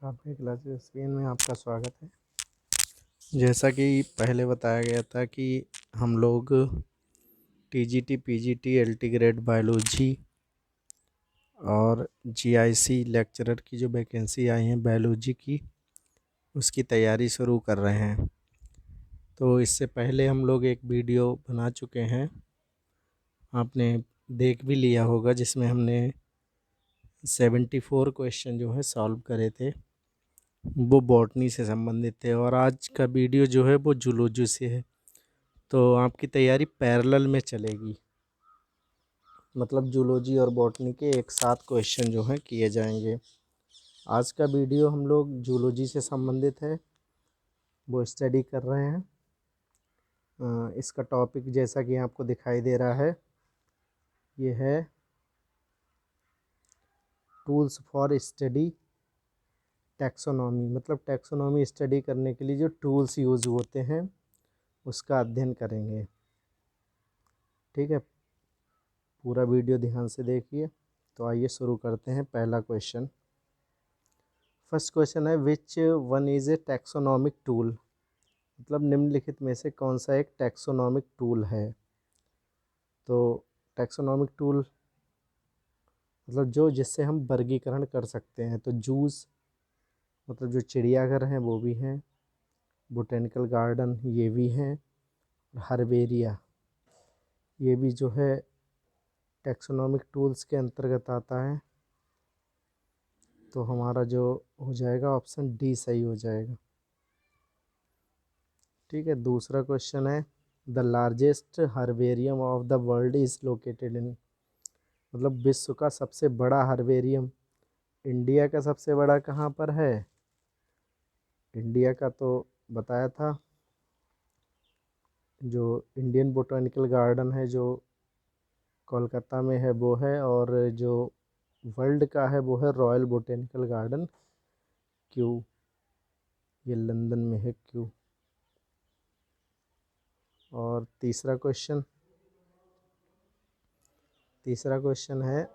आपके classes Spain में आपका स्वागत है। जैसा कि पहले बताया गया था कि हम लोग TGT PGT LT grade biology और जीआईसी लेक्चरर की जो वैकेंसी आई है बायोलॉजी की, उसकी तैयारी शुरू कर रहे हैं। तो इससे पहले हम लोग एक वीडियो बना चुके हैं, आपने देख भी लिया होगा, जिसमें हमने 74 क्वेश्चन जो है सॉल्व करे थे। वो बॉटनी से संबंधित थे और आज का वीडियो जो है वो जूलॉजी से है। तो आपकी तैयारी पैरेलल में चलेगी, मतलब जूलॉजी और बॉटनी के एक साथ क्वेश्चन जो हैं किए जाएंगे। आज का वीडियो हम लोग जूलॉजी से संबंधित है, वो स्टडी कर रहे हैं। इसका टॉपिक जैसा कि आपको दिखाई दे रहा है, ये है टूल्स फॉर स्टडी टैक्सोनॉमी। मतलब टैक्सोनॉमी स्टडी करने के लिए जो टूल्स यूज़ होते हैं उसका अध्ययन करेंगे। ठीक है, पूरा वीडियो ध्यान से देखिए। तो आइए शुरू करते हैं। पहला क्वेश्चन, फर्स्ट क्वेश्चन है which one is a taxonomic tool. मतलब निम्नलिखित में से कौन सा एक टैक्सोनॉमिक टूल है। तो टैक्सोनॉमिक टूल मतलब जो जिससे हम वर्गीकरण कर सकते हैं। तो जूस मतलब जो चिड़ियाघर हैं वो भी हैं, बोटेनिकल गार्डन ये भी हैं, हर्बेरिया ये भी जो है टैक्सोनॉमिक टूल्स के अंतर्गत आता है। तो हमारा जो हो जाएगा ऑप्शन डी सही हो जाएगा। ठीक है, दूसरा क्वेश्चन है the largest herbarium of the world is located इन। मतलब विश्व का सबसे बड़ा हर्बेरियम इंडिया का सबसे बड़ा कहाँ पर है। इंडिया का तो बताया था, जो इंडियन बोटैनिकल गार्डन है जो कोलकाता में है वो है, और जो वर्ल्ड का है वो है रॉयल बोटैनिकल गार्डन क्यू, ये लंदन में है क्यू। और तीसरा क्वेश्चन है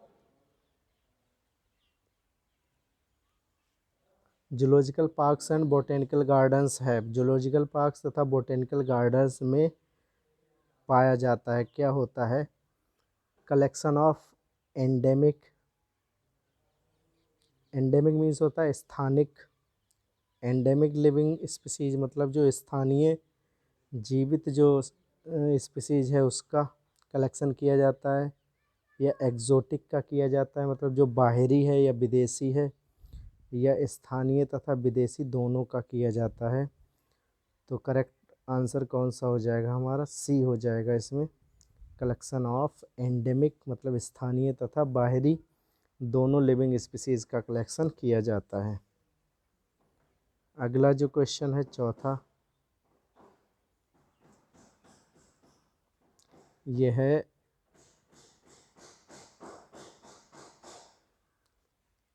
zoological parks and botanical gardens है। जूलॉजिकल पार्क्स तथा बोटेनिकल गार्डन्स में पाया जाता है, क्या होता है, collection of endemic. Endemic means होता है स्थानिक, एंडेमिक लिविंग स्पीसीज मतलब जो स्थानीय जीवित जो स्पीसीज है उसका कलेक्शन किया जाता है, या एक्जोटिक का किया जाता है मतलब जो बाहरी है या विदेशी है, या स्थानीय तथा विदेशी दोनों का किया जाता है। तो करेक्ट आंसर कौन सा हो जाएगा, हमारा सी हो जाएगा इसमें। कलेक्शन ऑफ एंडेमिक मतलब स्थानीय तथा बाहरी दोनों लिविंग स्पीसीज़ का कलेक्शन किया जाता है। अगला जो क्वेश्चन है चौथा, ये है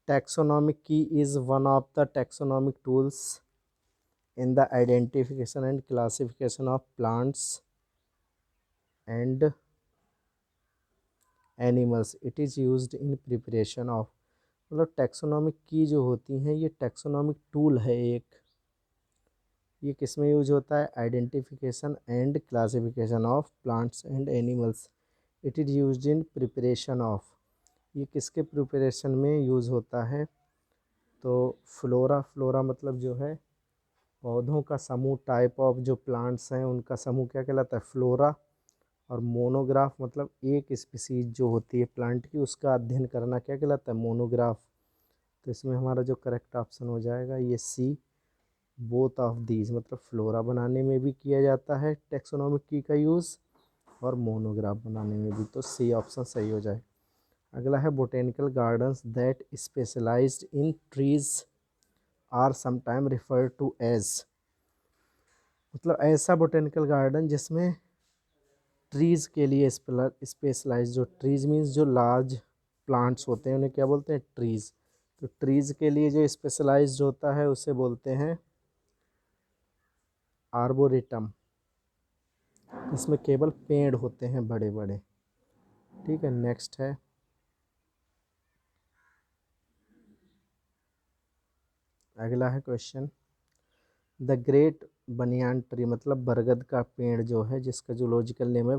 टैक्सोनॉमिक की is one of the taxonomic tools in the identification and classification of plants and animals. It is used in preparation of। मतलब टैक्सोनॉमिक की जो होती हैं ये टैक्सोनॉमिक टूल है एक, ये किस में यूज होता है, identification and classification of plants and animals. It is use in preparation of, ये किसके प्रिपरेशन में यूज़ होता है। तो फ्लोरा मतलब जो है पौधों का समूह, टाइप ऑफ जो प्लांट्स हैं उनका समूह क्या कहलाता है, फ्लोरा। और मोनोग्राफ मतलब एक स्पीसीज जो होती है प्लांट की उसका अध्ययन करना क्या कहलाता है, मोनोग्राफ। तो इसमें हमारा जो करेक्ट ऑप्शन हो जाएगा ये सी, बोथ ऑफ दीज। मतलब फ्लोरा बनाने में भी किया जाता है टैक्सोनॉमिक की का यूज़, और मोनोग्राफ बनाने में भी। तो सी ऑप्शन सही हो जाए। अगला है botanical gardens that specialised in trees are sometime referred to as. मतलब ऐसा बोटेनिकल गार्डन जिसमें ट्रीज़ के लिए स्पेशलाइज, जो ट्रीज़ मीन्स जो लार्ज प्लांट्स होते हैं उन्हें क्या बोलते हैं, ट्रीज़। तो ट्रीज़ के लिए जो स्पेशलाइज्ड होता है उसे बोलते हैं आर्बोरेटम। इसमें केवल पेड़ होते हैं बड़े बड़े। ठीक है, नेक्स्ट है अगला है question, the great banyan tree मतलब बरगद का पेड़ जो है, जिसका जूलॉजिकल नेम है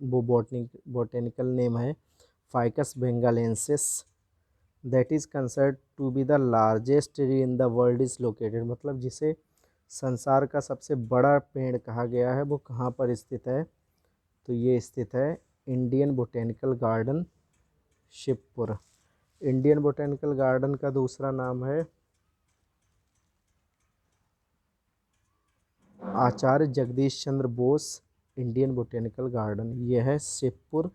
वो बोटेनिकल नेम है ficus benghalensis, that is considered to be the largest tree in the world is located, मतलब जिसे संसार का सबसे बड़ा पेड़ कहा गया है वो कहाँ पर स्थित है, तो ये स्थित है Indian botanical garden Shivpur. Indian botanical garden का दूसरा नाम है आचार्य Jagadish Chandra Bose Indian botanical garden, यह है शिवपुर,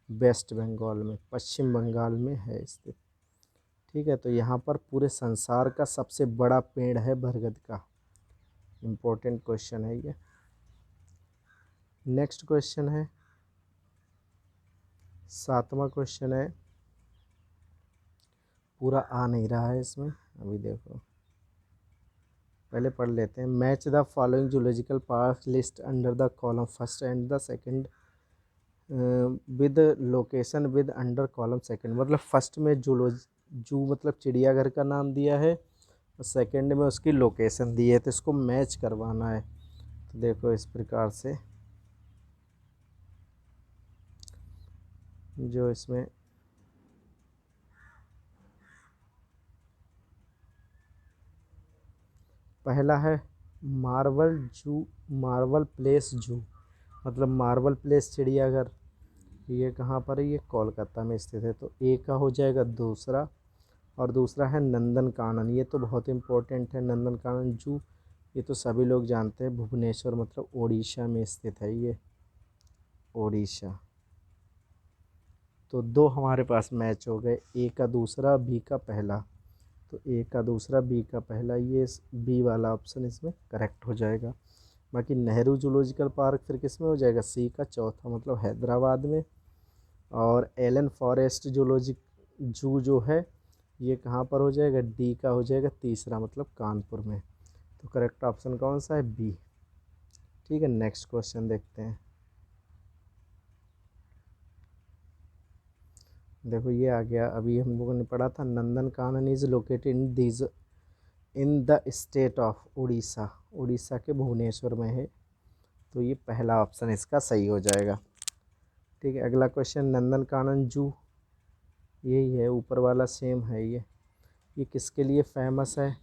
वेस्ट बंगाल में, पश्चिम बंगाल में है स्थित। ठीक है, तो यहाँ पर पूरे संसार का सबसे बड़ा पेड़ है बरगद का। इम्पोर्टेंट क्वेश्चन है ये। नेक्स्ट क्वेश्चन है 7वां क्वेश्चन है, पूरा आ नहीं रहा है इसमें, अभी देखो पहले पढ़ लेते हैं। Match the following zoological park list under the column first and the second with location with under column second, मतलब फर्स्ट में जू मतलब चिड़ियाघर का नाम दिया है और सेकंड में उसकी लोकेशन दी है, तो इसको मैच करवाना है। तो देखो इस प्रकार से जो इसमें पहला है मार्वल प्लेस जू, मतलब मार्वल प्लेस चिड़ियाघर, ये कहाँ पर है, ये कोलकाता में स्थित है, तो ए का हो जाएगा दूसरा। और दूसरा है नंदन कानन, ये तो बहुत इम्पोर्टेंट है, नंदन कानन जू, ये तो सभी लोग जानते हैं, भुवनेश्वर मतलब उड़ीसा में स्थित है ये, उड़ीसा। तो दो हमारे पास मैच हो गए, ए का दूसरा बी का पहला, तो ए का दूसरा बी का पहला, ये बी वाला ऑप्शन इसमें करेक्ट हो जाएगा। बाकी नेहरू जूलॉजिकल पार्क फिर किस में हो जाएगा, सी का चौथा मतलब हैदराबाद में। और एलन फॉरेस्ट जूलॉजिक जू जो है ये कहाँ पर हो जाएगा, डी का हो जाएगा तीसरा मतलब कानपुर में। तो करेक्ट ऑप्शन कौन सा है, बी। ठीक है, नेक्स्ट क्वेश्चन देखते हैं। देखो ये आ गया, अभी हम लोगों ने पढ़ा था Nandan Kanan is located in the state of Orissa, Orissa के भुवनेश्वर में है, तो ये पहला ऑप्शन इसका सही हो जाएगा। ठीक है, अगला क्वेश्चन, नंदन कानन जू यही है ऊपर वाला, सेम है ये किसके लिए फेमस है,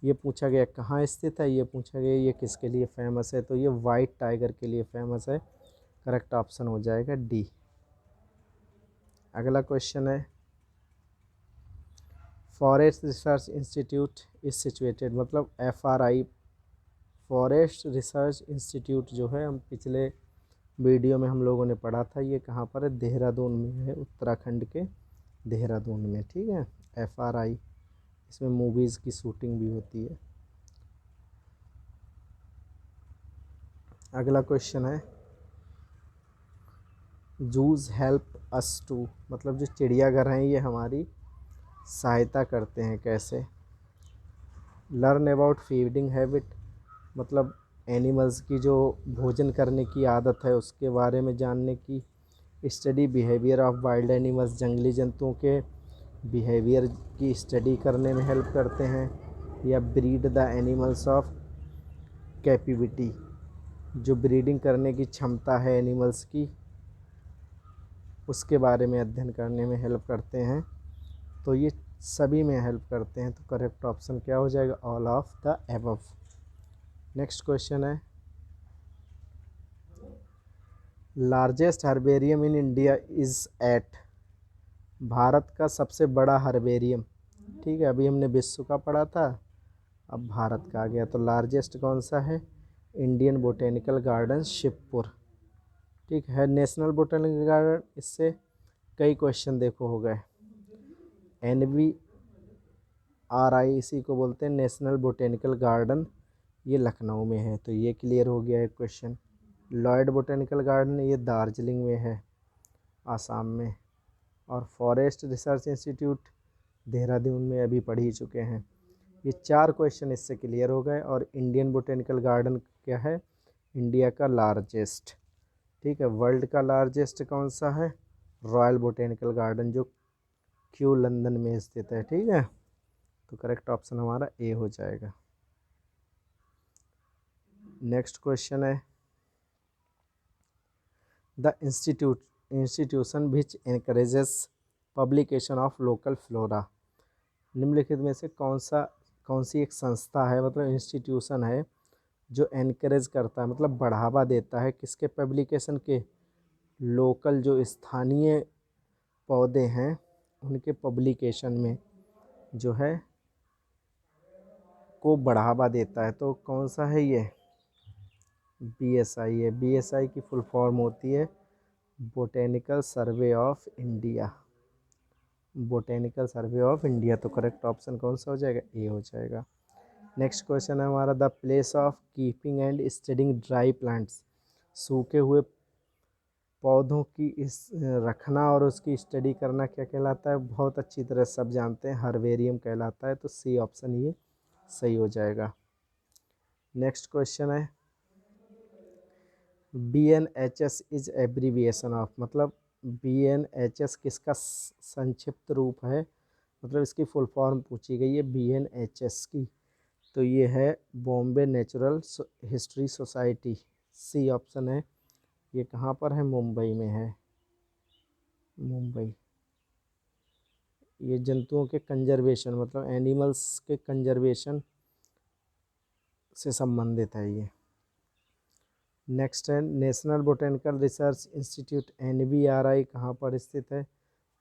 ये पूछा गया कहाँ स्थित है, ये पूछा गया ये किसके लिए फेमस है, तो ये वाइट टाइगर के लिए फेमस है, करेक्ट ऑप्शन हो जाएगा डी। अगला क्वेश्चन है, forest research institute is situated, मतलब FRI फॉरेस्ट रिसर्च इंस्टीट्यूट जो है, हम पिछले वीडियो में हम लोगों ने पढ़ा था, ये कहाँ पर है, देहरादून में है, उत्तराखंड के देहरादून में। ठीक है, FRI, इसमें मूवीज़ की शूटिंग भी होती है। अगला क्वेश्चन है, जूज हेल्प अस टू, मतलब जो चिड़ियाघर हैं ये हमारी सहायता करते हैं कैसे, लर्न अबाउट फीडिंग हैबिट, मतलब एनिमल्स की जो भोजन करने की आदत है उसके बारे में जानने की, study behaviour of wild animals, जंगली जंतुओं के बिहेवियर की स्टडी करने में हेल्प करते हैं, या ब्रीड द एनिमल्स ऑफ कैपिविटी, जो ब्रीडिंग करने की क्षमता है एनिमल्स की उसके बारे में अध्ययन करने में हेल्प करते हैं, तो ये सभी में हेल्प करते हैं, तो करेक्ट ऑप्शन क्या हो जाएगा, all of the above. Next question है, largest herbarium in India is at, Bharat का सबसे बड़ा हर्बेरियम। ठीक है, अभी हमने विश्व का पढ़ा था, अब भारत का आ गया, तो लार्जेस्ट कौन सा है, इंडियन बोटेनिकल गार्डन शिवपुर। ठीक है, नेशनल बोटेनिकल गार्डन, इससे कई क्वेश्चन देखो हो गए, NBRI इसी को बोलते हैं, नेशनल बोटेनिकल गार्डन, ये लखनऊ में है, तो ये क्लियर हो गया एक क्वेश्चन। लॉयड बोटेनिकल गार्डन ये दार्जिलिंग में है, आसाम में। और फॉरेस्ट रिसर्च इंस्टीट्यूट देहरादून में, अभी पढ़ ही चुके हैं। ये 4 क्वेश्चन इससे क्लियर हो गए। और इंडियन बोटेनिकल गार्डन क्या है, इंडिया का लार्जेस्ट। ठीक है, वर्ल्ड का लार्जेस्ट कौन सा है, रॉयल बोटेनिकल गार्डन जो क्यू लंदन में स्थित है। ठीक है, तो करेक्ट ऑप्शन हमारा ए हो जाएगा। नेक्स्ट क्वेश्चन है the institution which encourages publication of local flora. निम्नलिखित में से कौन सी एक संस्था है, मतलब इंस्टीट्यूशन है, जो एनकरेज करता है, मतलब बढ़ावा देता है किसके पब्लिकेशन के, लोकल जो स्थानीय पौधे हैं उनके पब्लिकेशन में जो है को बढ़ावा देता है। तो कौन सा है ये, बीएसआई है। बीएसआई की फुल फॉर्म होती है botanical survey of India. Botanical survey of India, तो करेक्ट ऑप्शन कौन सा हो जाएगा, ए हो जाएगा। नेक्स्ट क्वेश्चन है हमारा the place of keeping and studying dry plants. सूखे हुए पौधों की इस रखना और उसकी स्टडी करना क्या कहलाता है, बहुत अच्छी तरह सब जानते हैं, हर्बेरियम कहलाता है। तो सी ऑप्शन ये सही हो जाएगा। नेक्स्ट क्वेश्चन है BNHS इज एब्रीविएशन ऑफ, मतलब BNHS किसका संक्षिप्त रूप है, मतलब इसकी फुल फॉर्म पूछी गई है BNHS की। तो ये है Bombay natural history society. See option है। ये कहाँ पर है, मुंबई में है, मुंबई। ये जंतुओं के कंजर्वेशन, मतलब एनिमल्स के कंजर्वेशन से संबंधित है ये। नेक्स्ट है national botanical research institute NBRI कहाँ पर स्थित है।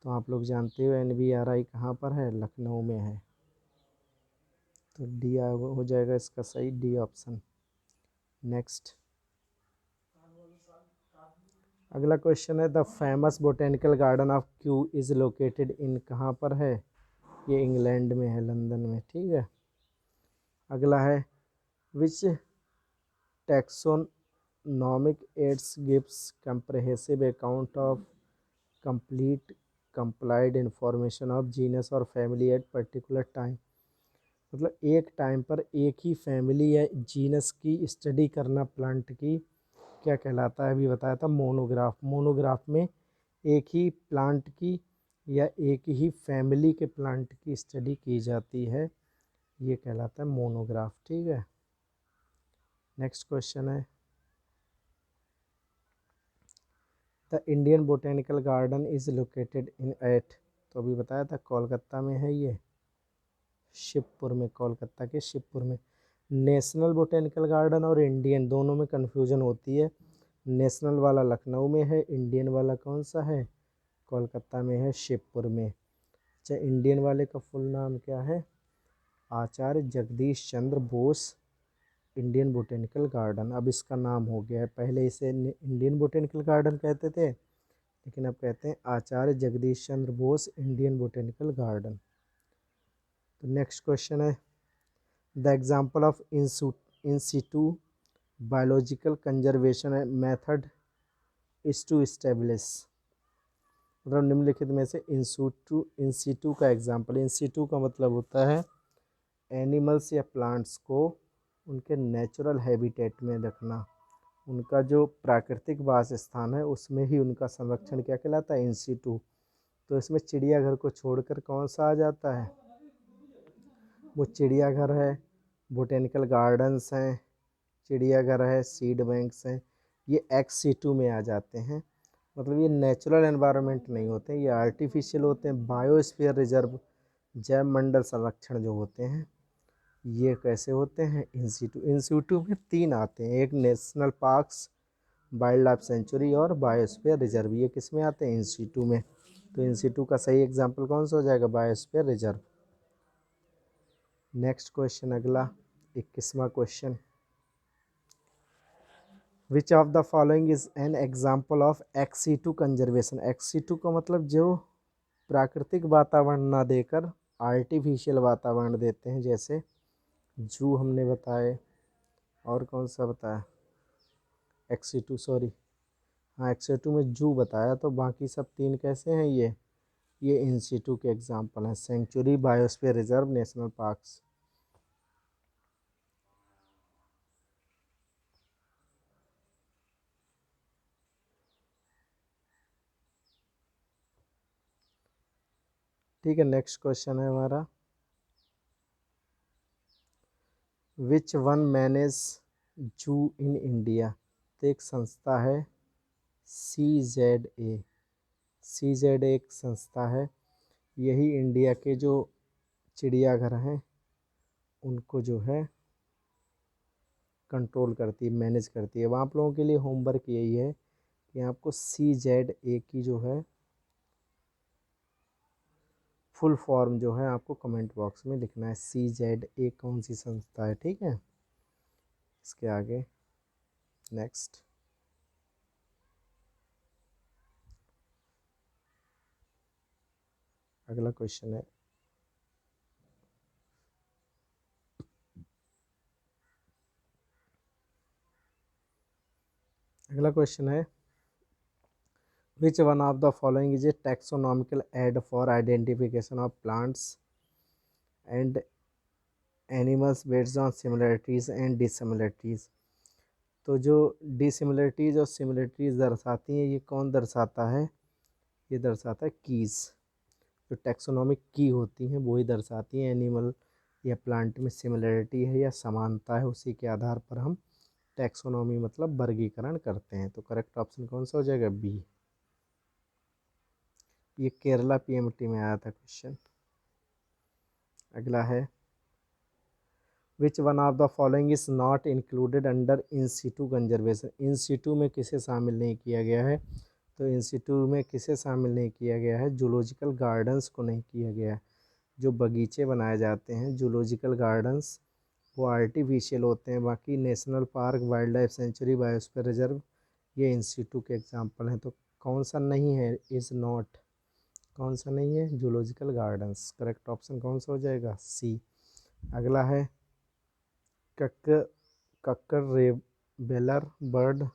तो आप लोग जानते हो NBRI कहाँ पर है, लखनऊ में है। तो डी हो जाएगा इसका सही, डी ऑप्शन। नेक्स्ट अगला क्वेश्चन है the famous botanical garden of Q is located इन, कहाँ पर है, ये इंग्लैंड में है, लंदन में। ठीक है। अगला है which taxonomic aids gives comprehensive account of complete compiled information of genus और फैमिली एट पर्टिकुलर टाइम। मतलब एक टाइम पर एक ही फैमिली या जीनस की स्टडी करना प्लांट की क्या कहलाता है, अभी बताया था मोनोग्राफ। मोनोग्राफ में एक ही प्लांट की या एक ही फैमिली के प्लांट की स्टडी की जाती है, ये कहलाता है मोनोग्राफ। ठीक है। नेक्स्ट क्वेश्चन है the Indian botanical garden is located in at. तो अभी बताया था कोलकाता में है ये, शिवपुर में, कोलकाता के शिवपुर में। नेशनल बोटेनिकल गार्डन और इंडियन दोनों में कन्फ्यूजन होती है। नेशनल वाला लखनऊ में है, इंडियन वाला कौन सा है, कोलकाता में है, शिवपुर में। अच्छा, इंडियन वाले का फुल नाम क्या है, आचार्य Jagadish Chandra Bose Indian botanical garden. अब इसका नाम हो गया है, पहले इसे इंडियन बोटेनिकल गार्डन कहते थे, लेकिन अब कहते हैं Acharya Jagadish Chandra Bose Indian botanical garden. तो नेक्स्ट क्वेश्चन है the example of in situ biological conservation method is to establish. मतलब निम्नलिखित में से इन सिटू का एग्जाम्पल, इन सिटू का मतलब होता है एनिमल्स या प्लांट्स को उनके नेचुरल हैबिटेट में रखना, उनका जो प्राकृतिक वास स्थान है उसमें ही उनका संरक्षण क्या कहलाता है, इन सिटू। तो इसमें चिड़ियाघर को छोड़कर कौन सा आ जाता है, वो चिड़ियाघर है, बोटेनिकल गार्डन्स हैं, चिड़ियाघर है, सीड बैंक्स हैं, ये एक्स सिटू में आ जाते हैं। मतलब ये नेचुरल एनवायरनमेंट नहीं होते, ये आर्टिफिशियल होते हैं। बायोस्फीयर रिजर्व, जैव मंडल संरक्षण जो होते हैं ये कैसे होते हैं, इंस्टीट्यूट में 3 आते हैं, एक national parks, wild life sanctuary और बायोस्फीयर रिजर्व। ये किस में आते हैं, इंस्टीट्यूट में। तो इंस्टीट्यूट का सही एग्जाम्पल कौन सा हो जाएगा, बायोस्फीयर रिजर्व। नेक्स्ट क्वेश्चन अगला 21वां question which of the following is an example of ex situ conservation. Ex situ का मतलब जो प्राकृतिक वातावरण ना देकर आर्टिफिशियल वातावरण देते हैं, जैसे जू हमने बताए, और कौन सा बताया, एक्सीटू, सॉरी हाँ एक्सीटू में जू बताया, तो बाकी सब 3 कैसे हैं, ये इंस्टीट्यूट के एग्जाम्पल हैं, sanctuary, biosphere reserve, national parks. ठीक है। नेक्स्ट क्वेश्चन है हमारा विच वन मैनेज जू इन इंडिया। तो एक संस्था है CZA। CZA एक संस्था है, यही इंडिया के जो चिड़ियाघर हैं उनको जो है कंट्रोल करती है, मैनेज करती है। वहाँ आप लोगों के लिए होमवर्क यही है कि आपको CZA की जो है फुल फॉर्म जो है आपको कमेंट बॉक्स में लिखना है। CZA कौन सी संस्था है, ठीक है। इसके आगे नेक्स्ट अगला क्वेश्चन है, which one of the following is a taxonomical aid for identification of plants and animals based on similarities and dissimilarities. तो जो डिसिमिलरिटीज और सिमिलरिटीज दर्शाती हैं, ये कौन दर्शाता है, ये दर्शाता है कीज। जो टैक्सोनॉमिक की होती हैं वो ही दर्शाती हैं एनिमल या प्लांट में सिमिलरिटी है या समानता है, उसी के आधार पर हम टैक्सोनॉमी मतलब वर्गीकरण करते हैं। तो करेक्ट ऑप्शन कौन सा हो जाएगा, बी। ये केरला PMT में आया था क्वेश्चन। अगला है, which one of the following is not included under in situ conservation. In situ में किसे शामिल नहीं किया गया है, तो इन सीटू में किसे शामिल नहीं किया गया है, जूलॉजिकल गार्डन्स को नहीं किया गया है। जो बगीचे बनाए जाते हैं जूलॉजिकल गार्डन्स वो आर्टिफिशियल होते हैं, बाकी national park, wild life sanctuary, biosphere reserve ये इन सीटू के एग्जाम्पल हैं। तो कौन सा नहीं है, इज़ नॉट, कौन सा नहीं है, जूलॉजिकल गार्डन्स। करेक्ट ऑप्शन कौन सा हो जाएगा, सी। अगला है, Kokkare Bellur bird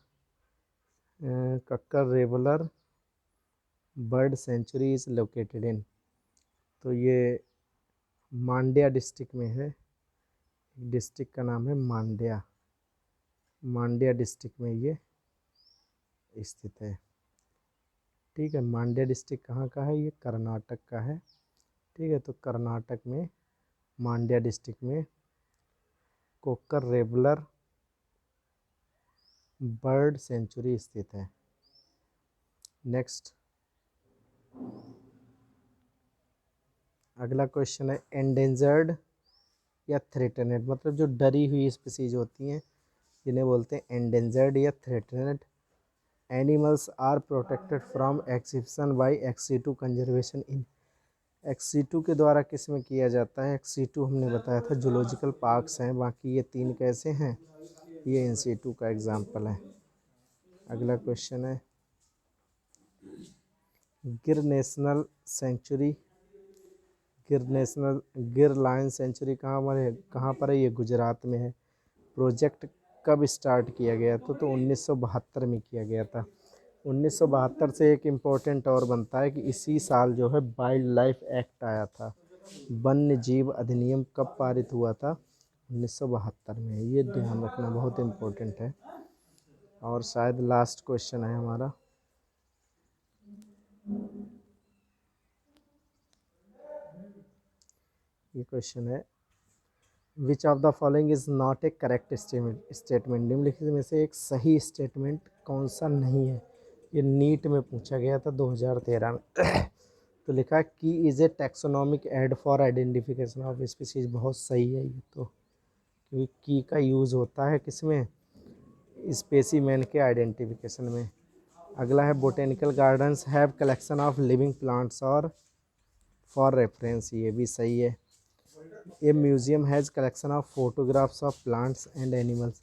Kokkare Bellur bird sanctuary is located in. तो ये मांड्या डिस्ट्रिक्ट में है, डिस्ट्रिक्ट का नाम है मांड्या, मांड्या डिस्ट्रिक्ट में ये स्थित है, ठीक है। मांड्या डिस्ट्रिक्ट कहाँ का है, ये कर्नाटक का है, ठीक है। तो कर्नाटक में मांड्या डिस्ट्रिक्ट में कोक्कर रेबलर बर्ड सेंचुरी स्थित है। नेक्स्ट अगला क्वेश्चन है, एंडेंजर्ड या थ्रेटनेड, मतलब जो डरी हुई स्पीसीज होती हैं जिन्हें बोलते हैं एंडेंजर्ड या threatened animals are protected from extinction by ex situ conservation in. Ex situ के द्वारा किस में किया जाता है, एक्सीटू हमने बताया था जूलॉजिकल पार्क्स हैं, बाकी ये तीन कैसे हैं, ये इंसीटू का एग्जाम्पल है। अगला क्वेश्चन है, गिर नेशनल सेंचुरी, गिर लायन सेंचुरी कहाँ पर है, ये गुजरात में है। प्रोजेक्ट कब स्टार्ट किया गया था, तो 1972 में किया गया था। 1972 से एक इम्पोर्टेंट और बनता है कि इसी साल जो है वाइल्ड लाइफ एक्ट आया था। वन्य जीव अधिनियम कब पारित हुआ था, 1972 में। ये ध्यान रखना बहुत इम्पोर्टेंट है। और शायद लास्ट क्वेश्चन है हमारा, ये क्वेश्चन है, विच of the following is not A correct statement. निम्नलिखित में से एक सही स्टेटमेंट कौन सा नहीं है। ये नीट में पूछा गया था 2013 में। तो लिखा है की is a taxonomic aid for identification of species. बहुत सही है ये तो, क्योंकि की का यूज़ होता है किसमें, स्पेसीमेन के आइडेंटिफिकेशन में। अगला है, botanical gardens have collection of living plants और फॉर रेफरेंस, ये भी सही है। A museum has collection of photographs of plants and animals.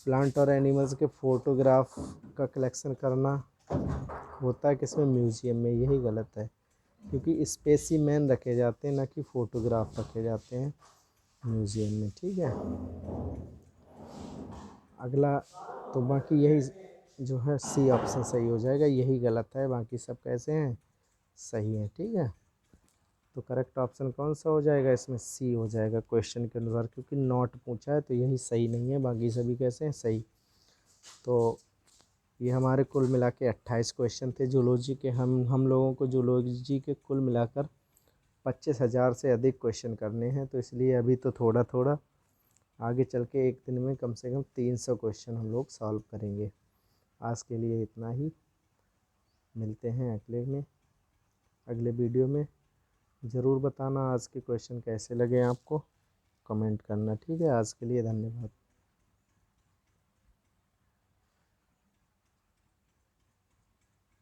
Plant और एनिमल्स के फ़ोटोग्राफ का कलेक्शन करना होता है किसमें, म्यूज़ियम में। यही गलत है, क्योंकि स्पेसीमेन रखे जाते हैं ना कि फ़ोटोग्राफ रखे जाते हैं म्यूज़ियम में, ठीक है। अगला तो बाकी यही जो है सी ऑप्शन सही हो जाएगा, यही गलत है, बाकी सब कैसे हैं, सही है, ठीक है। तो करेक्ट ऑप्शन कौन सा हो जाएगा, इसमें सी हो जाएगा क्वेश्चन के अनुसार, क्योंकि नॉट पूछा है तो यही सही नहीं है, बाकी सभी कैसे हैं, सही। तो ये हमारे कुल मिला के 28 क्वेश्चन थे जूलॉजी के। हम लोगों को जूलॉजी के कुल मिलाकर 25,000 से अधिक क्वेश्चन करने हैं, तो इसलिए अभी तो थोड़ा थोड़ा आगे चल के एक दिन में कम से कम 300 क्वेश्चन हम लोग सॉल्व करेंगे। आज के लिए इतना ही, मिलते हैं अगले वीडियो में। ज़रूर बताना आज के क्वेश्चन कैसे लगे आपको, कमेंट करना। ठीक है, आज के लिए धन्यवाद।